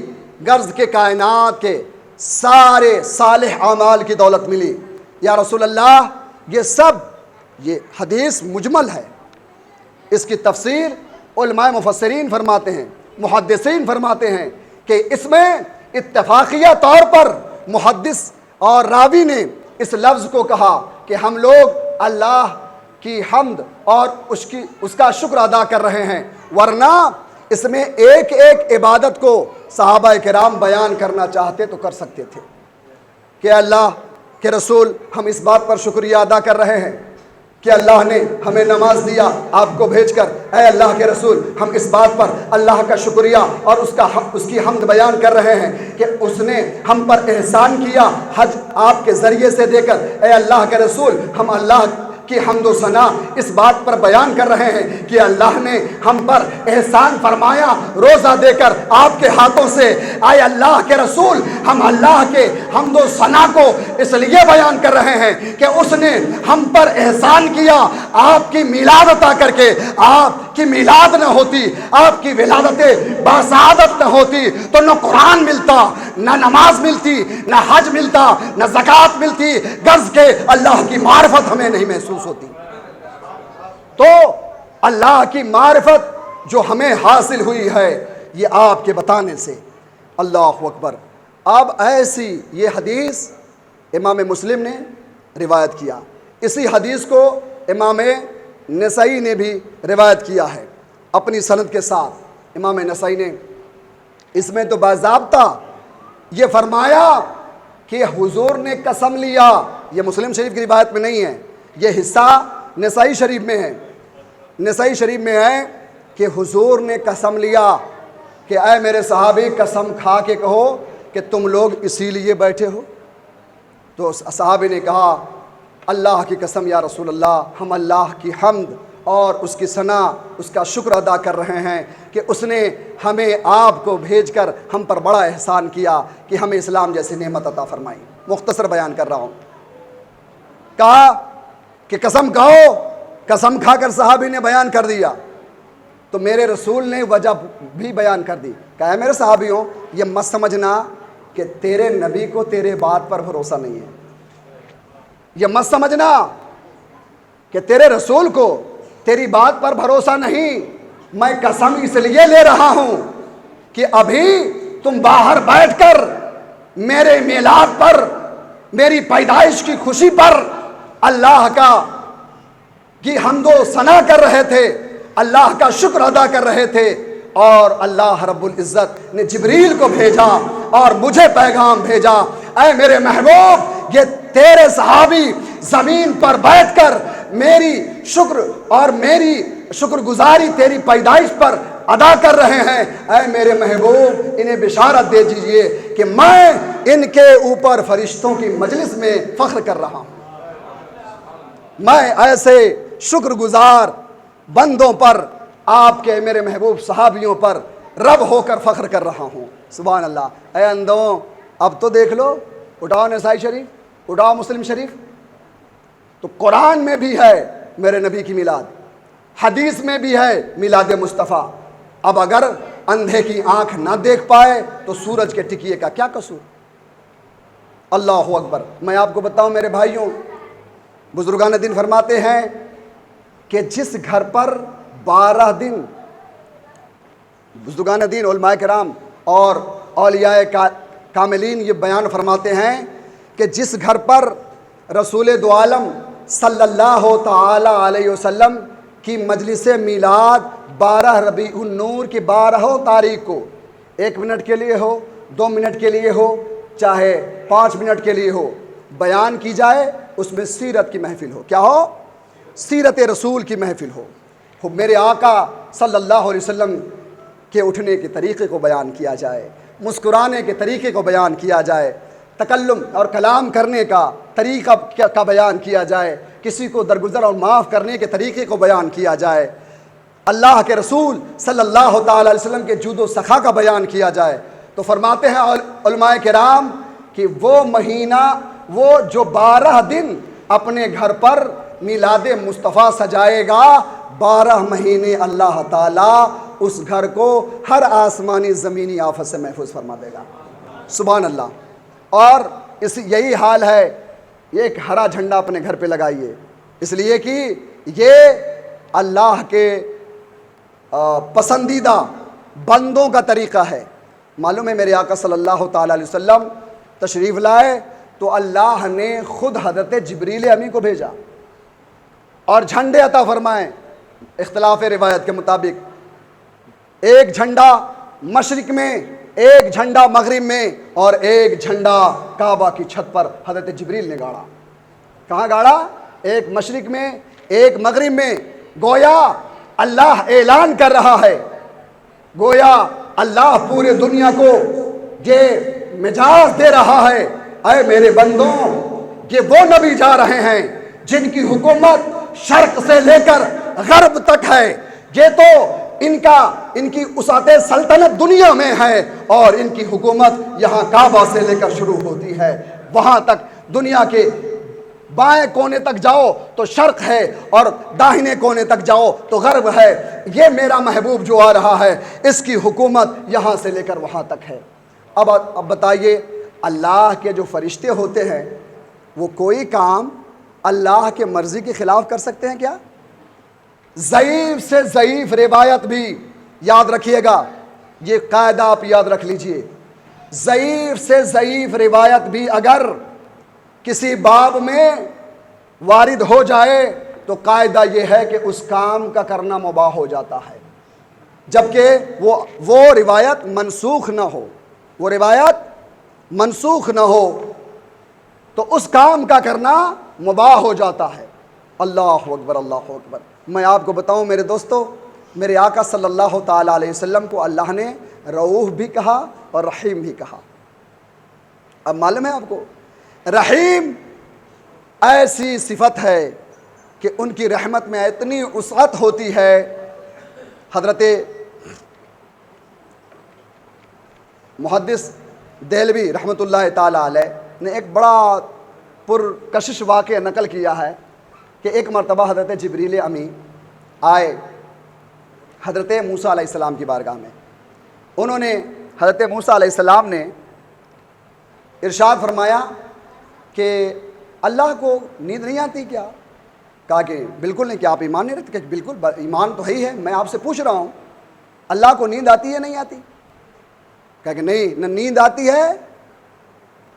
غرض کے کائنات کے سارے صالح اعمال کی دولت ملی، یا رسول اللہ یہ سب یہ حدیث مجمل ہے، اس کی تفسیر علماء مفسرین فرماتے ہیں، محدثین فرماتے ہیں کہ اس میں اتفاقیہ طور پر محدث اور راوی نے اس لفظ کو کہا کہ ہم لوگ اللہ کی حمد اور اس کا شکر ادا کر رہے ہیں، ورنہ اس میں ایک ایک عبادت کو صحابہ کرام بیان کرنا چاہتے تو کر سکتے تھے کہ اللہ کے رسول ہم اس بات پر شکریہ ادا کر رہے ہیں کہ اللہ نے ہمیں نماز دیا آپ کو بھیج کر، اے اللہ کے رسول ہم اس بات پر اللہ کا شکریہ اور اس کی حمد بیان کر رہے ہیں کہ اس نے ہم پر احسان کیا حج آپ کے ذریعے سے دے کر، اے اللہ کے رسول ہم اللہ کی حمد و ثنا اس بات پر بیان کر رہے ہیں کہ اللہ نے ہم پر احسان فرمایا روزہ دے کر آپ کے ہاتھوں سے، اے اللہ کے رسول ہم اللہ کے حمد و ثنا کو اس لیے بیان کر رہے ہیں کہ اس نے ہم پر احسان کیا، آپ کی میلاد عطا کر کے، آپ کی میلاد نہ ہوتی، آپ کی ولادت باسعادت نہ ہوتی تو نہ قرآن ملتا، نہ نماز ملتی، نہ حج ملتا، نہ زکوٰۃ ملتی، غرض کہ اللہ کی معرفت ہمیں نہیں محسوس ہوتی۔ تو اللہ کی معرفت جو ہمیں حاصل ہوئی ہے یہ آپ کے بتانے سے، اللہ اکبر۔ اب ایسی یہ حدیث امام مسلم نے روایت کیا، اسی حدیث کو امام نسائی نے بھی روایت کیا ہے اپنی سند کے ساتھ۔ امام نسائی نے اس میں تو باضابطہ یہ فرمایا کہ حضور نے قسم لیا، یہ مسلم شریف کی روایت میں نہیں ہے، یہ حصہ نسائی شریف میں ہے، نسائی شریف میں ہے کہ حضور نے قسم لیا کہ اے میرے صحابی قسم کھا کے کہو کہ تم لوگ اسی لیے بیٹھے ہو۔ تو صحابی نے کہا اللہ کی قسم یا رسول اللہ ہم اللہ کی حمد اور اس کی ثنا اس کا شکر ادا کر رہے ہیں کہ اس نے ہمیں آپ کو بھیج کر ہم پر بڑا احسان کیا کہ ہمیں اسلام جیسی نعمت عطا فرمائی۔ مختصر بیان کر رہا ہوں۔ کہا کہ قسم کھاؤ، قسم کھا کر صحابی نے بیان کر دیا تو میرے رسول نے وجہ بھی بیان کر دی، کہا ہے میرے صحابیوں یہ مت سمجھنا کہ تیرے نبی کو تیرے بات پر بھروسہ نہیں ہے، یہ مت سمجھنا کہ تیرے رسول کو تیری بات پر بھروسہ نہیں، میں قسم اس لیے لے رہا ہوں کہ ابھی تم باہر بیٹھ کر میرے میلاد پر، میری پیدائش کی خوشی پر اللہ کی حمد و ثنا کر رہے تھے، اللہ کا شکر ادا کر رہے تھے، اور اللہ رب العزت نے جبریل کو بھیجا اور مجھے پیغام بھیجا، اے میرے محبوب یہ تیرے صحابی زمین پر بیٹھ کر میری شکر اور میری شکر گزاری تیری پیدائش پر ادا کر رہے ہیں، اے میرے محبوب انہیں بشارت دے دیجئے کہ میں ان کے اوپر فرشتوں کی مجلس میں فخر کر رہا ہوں، میں ایسے شکر گزار بندوں پر، آپ کے میرے محبوب صحابیوں پر رب ہو کر فخر کر رہا ہوں۔ سبحان اللہ۔ اے اندھوں اب تو دیکھ لو، اٹھاؤ نسائی شریف، اٹھاؤ مسلم شریف، تو قرآن میں بھی ہے میرے نبی کی میلاد، حدیث میں بھی ہے میلاد مصطفیٰ۔ اب اگر اندھے کی آنکھ نہ دیکھ پائے تو سورج کے ٹکیے کا کیا قصور؟ اللہ اکبر۔ میں آپ کو بتاؤں میرے بھائیوں، بزرگان دین فرماتے ہیں کہ جس گھر پر 12 دن، بزرگان دین علماء کرام اور اولیاء کاملین یہ بیان فرماتے ہیں کہ جس گھر پر رسول دو عالم صلی اللہ تعالی علیہ وسلم کی مجلس میلاد 12 ربیع النور کی 12 تاریخ کو 1 منٹ کے لیے ہو، 2 منٹ کے لیے ہو، چاہے 5 منٹ کے لیے ہو، بیان کی جائے، اس میں سیرت کی محفل ہو، کیا ہو؟ سیرت رسول کی محفل ہو، میرے آقا صلی اللہ علیہ وسلم کے اٹھنے کے طریقے کو بیان کیا جائے، مسکرانے کے طریقے کو بیان کیا جائے، تکلم اور کلام کرنے کا طریقہ کا بیان کیا جائے، کسی کو درگزر اور معاف کرنے کے طریقے کو بیان کیا جائے، اللہ کے رسول صلی اللہ تعالی علیہ وسلم کے جود و سخا کا بیان کیا جائے۔ تو فرماتے ہیں علماء کرام کہ وہ مہینہ، وہ جو 12 دن اپنے گھر پر میلاد مصطفیٰ سجائے گا، 12 مہینے اللہ تعالیٰ اس گھر کو ہر آسمانی زمینی آفت سے محفوظ فرما دے گا۔ سبحان اللہ۔ اور یہی حال ہے، ایک ہرا جھنڈا اپنے گھر پہ لگائیے، اس لیے کہ یہ اللہ کے پسندیدہ بندوں کا طریقہ ہے۔ معلوم ہے میرے آقا صلی اللہ تعالیٰ علیہ وسلم تشریف لائے تو اللہ نے خود حضرت جبریل امی کو بھیجا اور جھنڈے عطا فرمائے۔ اختلاف روایت کے مطابق ایک جھنڈا مشرق میں، ایک جھنڈا مغرب میں، اور ایک جھنڈا کعبہ کی چھت پر حضرت جبریل نے گاڑا۔ کہاں گاڑا؟ ایک مشرق میں، ایک مغرب میں۔ گویا اللہ اعلان کر رہا ہے، گویا اللہ پورے دنیا کو یہ مجاز دے رہا ہے، اے میرے بندوں، یہ وہ نبی جا رہے ہیں جن کی حکومت شرق سے لے کر غرب تک ہے۔ یہ تو ان کی وسعت سلطنت دنیا میں ہے، اور ان کی حکومت یہاں کعبہ سے لے کر شروع ہوتی ہے، وہاں تک دنیا کے بائیں کونے تک جاؤ تو شرق ہے، اور داہنے کونے تک جاؤ تو غرب ہے۔ یہ میرا محبوب جو آ رہا ہے، اس کی حکومت یہاں سے لے کر وہاں تک ہے۔ اب بتائیے، اللہ کے جو فرشتے ہوتے ہیں وہ کوئی کام اللہ کے مرضی کے خلاف کر سکتے ہیں کیا؟ ضعیف سے ضعیف روایت بھی، یاد رکھیے گا، یہ قاعدہ آپ یاد رکھ لیجئے، ضعیف سے ضعیف روایت بھی اگر کسی باب میں وارد ہو جائے تو قاعدہ یہ ہے کہ اس کام کا کرنا مباح ہو جاتا ہے، جبکہ وہ روایت منسوخ نہ ہو، وہ روایت منسوخ نہ ہو تو اس کام کا کرنا مباح ہو جاتا ہے۔ اللہ اکبر، اللہ اکبر۔ میں آپ کو بتاؤں میرے دوستو، میرے آقا صلی اللہ تعالیٰ علیہ وسلم کو اللہ نے رؤوف بھی کہا اور رحیم بھی کہا۔ اب معلوم ہے آپ کو، رحیم ایسی صفت ہے کہ ان کی رحمت میں اتنی وسعت ہوتی ہے۔ حضرت محدث دہلوی رحمۃ اللہ تعالیٰ علیہ نے ایک بڑا پرکشش واقعہ نقل کیا ہے کہ ایک مرتبہ حضرت جبریل امی آئے حضرت موسیٰ علیہ السلام کی بارگاہ میں۔ انہوں نے، حضرت موسیٰ علیہ السلام نے ارشاد فرمایا کہ اللہ کو نیند نہیں آتی کیا؟ کہا کہ بالکل نہیں۔ کیا آپ ایمان نہیں رکھتے؟ کہ بالکل ایمان تو ہی ہے، میں آپ سے پوچھ رہا ہوں اللہ کو نیند آتی ہے نہیں آتی؟ کہا کہ نہیں، نہ نیند آتی ہے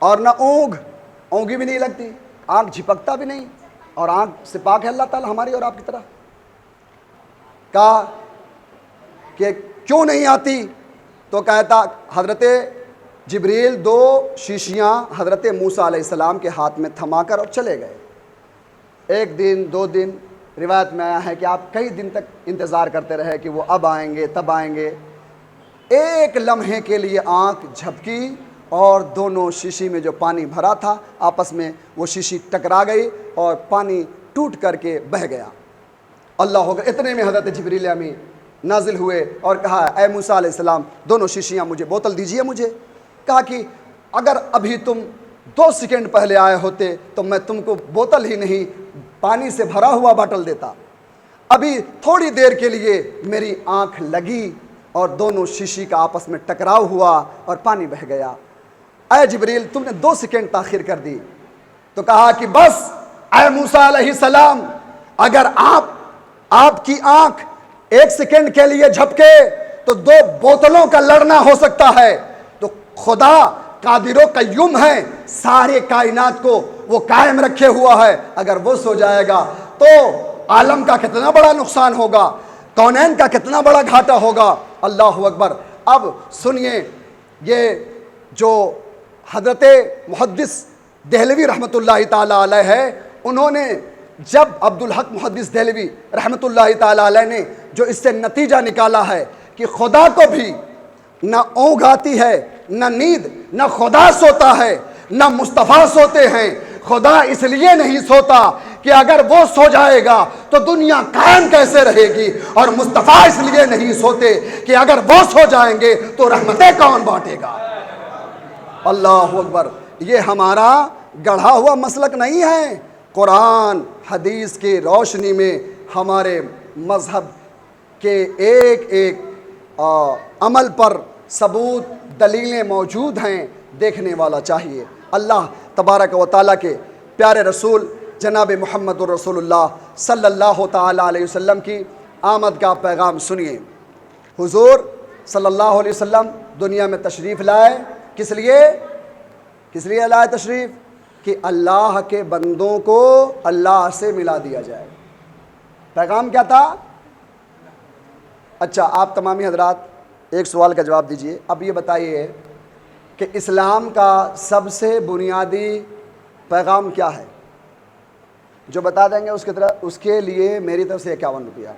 اور نہ اونگی بھی نہیں لگتی، آنکھ جھپکتا بھی نہیں، اور آنکھ سے پاک ہے اللہ تعالیٰ ہماری اور آپ کی طرح۔ کہا کہ کیوں نہیں آتی؟ تو کہتا حضرت جبریل دو شیشیاں حضرت موسیٰ علیہ السلام کے ہاتھ میں تھما کر اور چلے گئے۔ ایک دن، دو دن، روایت میں آیا ہے کہ آپ کئی دن تک انتظار کرتے رہے کہ وہ اب آئیں گے، تب آئیں گے۔ ایک لمحے کے لیے آنکھ جھپکی اور دونوں شیشی میں جو پانی بھرا تھا آپس میں وہ شیشی ٹکرا گئی اور پانی ٹوٹ کر کے بہہ گیا۔ اللہ ہوگا، اتنے میں حضرت جبریل امی نازل ہوئے اور کہا اے موسیٰ علیہ السلام دونوں شیشیاں مجھے، بوتل دیجئے مجھے۔ کہا کہ اگر ابھی تم 2 سیکنڈ پہلے آئے ہوتے تو میں تم کو بوتل ہی نہیں پانی سے بھرا ہوا باٹل دیتا۔ ابھی تھوڑی دیر کے لیے میری آنکھ لگی اور دونوں شیشی کا آپس میں ٹکراؤ ہوا اور پانی بہہ گیا۔ اے جبریل تم نے 2 سیکنڈ تاخیر کر دی۔ تو کہا کہ بس اے موسیٰ علیہ السلام، اگر آپ کی آنکھ 1 سیکنڈ کے لیے جھپکے تو 2 بوتلوں کا لڑنا ہو سکتا ہے، تو خدا قادر و قیوم ہے، سارے کائنات کو وہ قائم رکھے ہوا ہے، اگر وہ سو جائے گا تو عالم کا کتنا بڑا نقصان ہوگا، کونین کا کتنا بڑا گھاٹا ہوگا۔ اللہ اکبر۔ اب سنیے، یہ جو حضرت محدث دہلوی رحمۃ اللہ تعالیٰ علیہ ہے، انہوں نے جب عبدالحق محدث دہلوی رحمۃ اللہ تعالیٰ علیہ نے جو اس سے نتیجہ نکالا ہے کہ خدا کو بھی نہ اونگ آتی ہے، نہ نیند، نہ خدا سوتا ہے، نہ مصطفیٰ سوتے ہیں۔ خدا اس لیے نہیں سوتا کہ اگر وہ سو جائے گا تو دنیا قائم کیسے رہے گی، اور مصطفیٰ اس لیے نہیں سوتے کہ اگر وہ سو جائیں گے تو رحمتیں کون بانٹے گا۔ اللہ اکبر۔ یہ ہمارا گڑھا ہوا مسلک نہیں ہے، قرآن حدیث کی روشنی میں ہمارے مذہب کے ایک ایک عمل پر ثبوت، دلیلیں موجود ہیں، دیکھنے والا چاہیے۔ اللہ تبارک و تعالیٰ کے پیارے رسول جناب محمد الرسول اللہ صلی اللہ تعالیٰ علیہ وسلم کی آمد کا پیغام سنیے۔ حضور صلی اللہ علیہ وسلم دنیا میں تشریف لائے، کس لیے لائے تشریف؟ کہ اللہ کے بندوں کو اللہ سے ملا دیا جائے۔ پیغام کیا تھا؟ اچھا، آپ تمامی حضرات ایک سوال کا جواب دیجئے۔ اب یہ بتائیے کہ اسلام کا سب سے بنیادی پیغام کیا ہے؟ جو بتا دیں گے اس کے لیے میری طرف سے 51 روپیہ،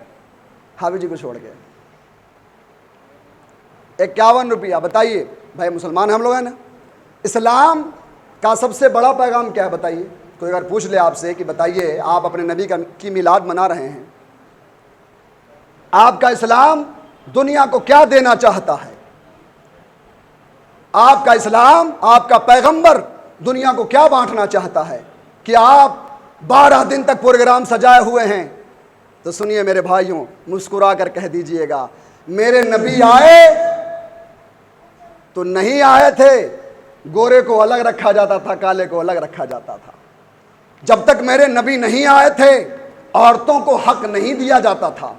حافظ جی کو چھوڑ کے 51 روپیہ۔ بتائیے بھائی، مسلمان ہم لوگ ہیں نا، اسلام کا سب سے بڑا پیغام کیا ہے؟ بتائیے۔ کوئی اگر پوچھ لے آپ سے کہ بتائیے، آپ اپنے نبی کی میلاد منا رہے ہیں، آپ کا اسلام دنیا کو کیا دینا چاہتا ہے؟ آپ کا اسلام، آپ کا پیغمبر دنیا کو کیا بانٹنا چاہتا ہے؟ کہ آپ 12 دن تک پروگرام سجائے ہوئے ہیں، تو سنیے میرے بھائیوں، مسکرا کر کہہ دیجئے گا، میرے نبی آئے تو نہیں آئے تھے گورے کو الگ رکھا جاتا تھا، کالے کو الگ رکھا جاتا تھا۔ جب تک میرے نبی نہیں آئے تھے عورتوں کو حق نہیں دیا جاتا تھا۔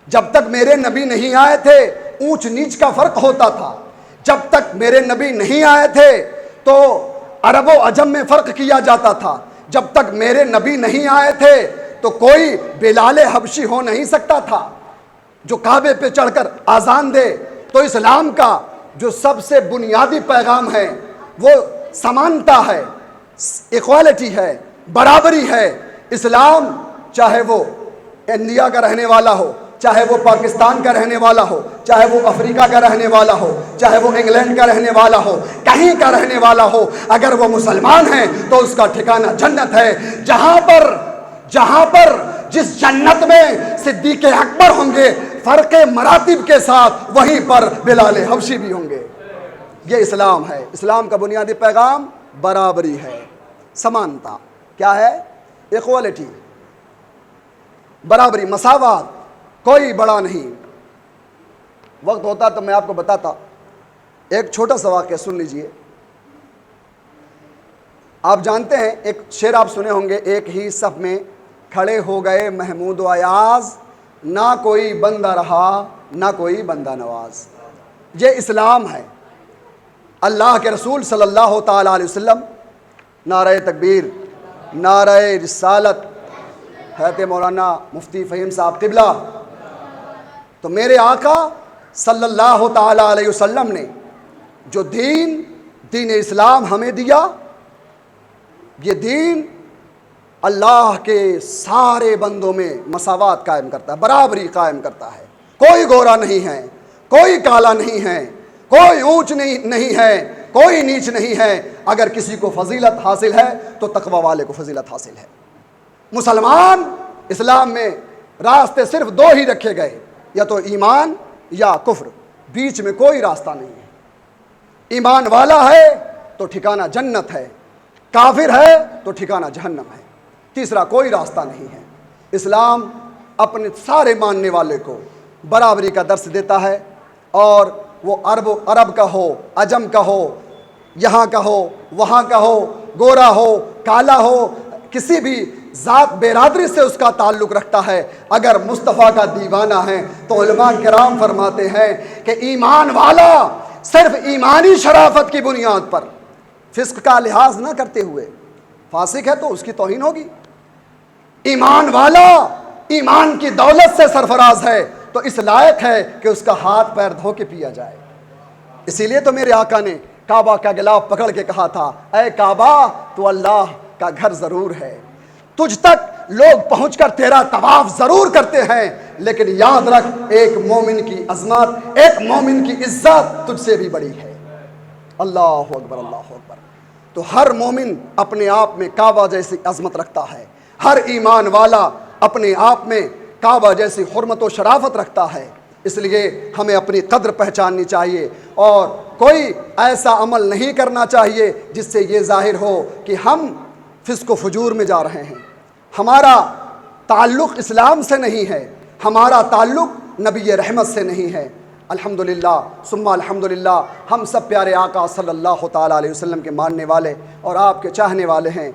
جب تک میرے نبی نہیں آئے تھے اونچ نیچ کا فرق ہوتا تھا۔ جب تک میرے نبی نہیں آئے تھے تو عرب و عجم میں فرق کیا جاتا تھا۔ جب تک میرے نبی نہیں آئے تھے تو کوئی بلال حبشی ہو نہیں سکتا تھا جو کعبے پہ چڑھ کر اذان دے۔ تو اسلام کا جو سب سے بنیادی پیغام ہے وہ سمانتا ہے، ایکوالٹی ہے، برابری ہے۔ اسلام چاہے وہ انڈیا کا رہنے والا ہو، چاہے وہ پاکستان کا رہنے والا ہو، چاہے وہ افریقہ کا رہنے والا ہو، چاہے وہ انگلینڈ کا رہنے والا ہو، کہیں کا رہنے والا ہو، اگر وہ مسلمان ہیں تو اس کا ٹھکانہ جنت ہے۔ جہاں پر جس جنت میں صدیق اکبر ہوں گے فرق مراتب کے ساتھ، وہیں پر بلال حبشی بھی ہوں گے۔ یہ اسلام ہے۔ اسلام کا بنیادی پیغام برابری ہے، سمانتا۔ کیا ہے؟ ایکوالٹی، برابری، مساوات، کوئی بڑا نہیں۔ وقت ہوتا تو میں آپ کو بتاتا، ایک چھوٹا سا واقعہ سن لیجئے۔ آپ جانتے ہیں ایک شعر آپ سنے ہوں گے، ایک ہی صف میں کھڑے ہو گئے محمود و ایاز، نہ کوئی بندہ رہا نہ کوئی بندہ نواز۔ یہ اسلام ہے۔ اللہ کے رسول صلی اللہ تعالیٰ علیہ وسلم، نعرہ تکبیر، نعرہ رسالت، حضرت مولانا مفتی فہیم صاحب قبلہ۔ تو میرے آقا صلی اللہ تعالیٰ علیہ وسلم نے جو دین اسلام ہمیں دیا، یہ دین اللہ کے سارے بندوں میں مساوات قائم کرتا ہے، برابری قائم کرتا ہے۔ کوئی گورا نہیں ہے، کوئی کالا نہیں ہے، کوئی اونچ نہیں ہے، کوئی نیچ نہیں ہے۔ اگر کسی کو فضیلت حاصل ہے تو تقوی والے کو فضیلت حاصل ہے۔ مسلمان اسلام میں راستے صرف 2 ہی رکھے گئے، یا تو ایمان یا کفر، بیچ میں کوئی راستہ نہیں ہے۔ ایمان والا ہے تو ٹھکانہ جنت ہے، کافر ہے تو ٹھکانہ جہنم ہے، تیسرا کوئی راستہ نہیں ہے۔ اسلام اپنے سارے ماننے والے کو برابری کا درس دیتا ہے، اور وہ عرب کا ہو، عجم کا ہو، یہاں کا ہو، وہاں کا ہو، گورا ہو، کالا ہو، کسی بھی ذات برادری سے اس کا تعلق رکھتا ہے، اگر مصطفیٰ کا دیوانہ ہے تو علماء کرام فرماتے ہیں کہ ایمان والا صرف ایمانی شرافت کی بنیاد پر فسق کا لحاظ نہ کرتے ہوئے، فاسق ہے تو اس کی توہین ہوگی۔ ایمان والا ایمان کی دولت سے سرفراز ہے تو اس لائق ہے کہ اس کا ہاتھ پیر دھو کے پیا جائے۔ اسی لیے تو میرے آقا نے کعبہ کا غلاف پکڑ کے کہا تھا، اے کعبہ تو اللہ کا گھر ضرور ہے، تجھ تک لوگ پہنچ کر تیرا طواف ضرور کرتے ہیں، لیکن یاد رکھ ایک مومن کی عظمت، ایک مومن کی عزت تجھ سے بھی بڑی ہے۔ اللہ اکبر، اللہ اکبر۔ تو ہر مومن اپنے آپ میں کعبہ جیسی عظمت رکھتا ہے، ہر ایمان والا اپنے آپ میں کعبہ جیسی حرمت و شرافت رکھتا ہے۔ اس لیے ہمیں اپنی قدر پہچاننی چاہیے، اور کوئی ایسا عمل نہیں کرنا چاہیے جس سے یہ ظاہر ہو کہ ہم فسق و فجور میں جا رہے ہیں۔ ہمارا تعلق اسلام سے نہیں ہے، ہمارا تعلق نبی رحمت سے نہیں ہے۔ الحمدللہ ثم الحمدللہ، ہم سب پیارے آقا صلی اللہ تعالیٰ علیہ وسلم کے ماننے والے اور آپ کے چاہنے والے ہیں۔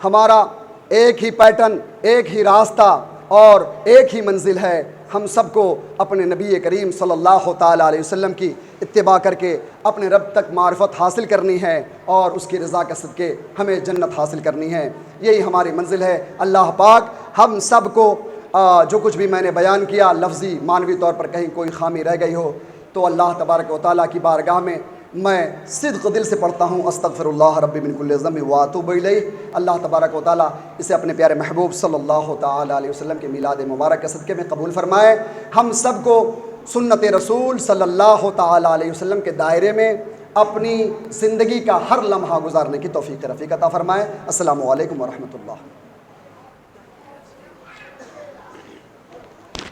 ہمارا ایک ہی پیٹرن، ایک ہی راستہ اور ایک ہی منزل ہے۔ ہم سب کو اپنے نبی کریم صلی اللہ تعالیٰ علیہ وسلم کی اتباع کر کے اپنے رب تک معرفت حاصل کرنی ہے اور اس کی رضا کے صدقے ہمیں جنت حاصل کرنی ہے۔ یہی ہماری منزل ہے۔ اللہ پاک ہم سب کو جو کچھ بھی میں نے بیان کیا، لفظی معنوی طور پر کہیں کوئی خامی رہ گئی ہو تو اللہ تبارک و تعالیٰ کی بارگاہ میں میں صدق دل سے پڑھتا ہوں، استغفر اللہ ربی من کل ذنب واتوب الیہ۔ اللہ تبارک و تعالیٰ اسے اپنے پیارے محبوب صلی اللہ تعالیٰ علیہ وسلم کے میلاد مبارک کے صدقے میں قبول فرمائے۔ ہم سب کو سنت رسول صلی اللہ تعالیٰ علیہ وسلم کے دائرے میں اپنی زندگی کا ہر لمحہ گزارنے کی توفیق رفیق عطا فرمائے۔ السلام علیکم ورحمۃ اللہ۔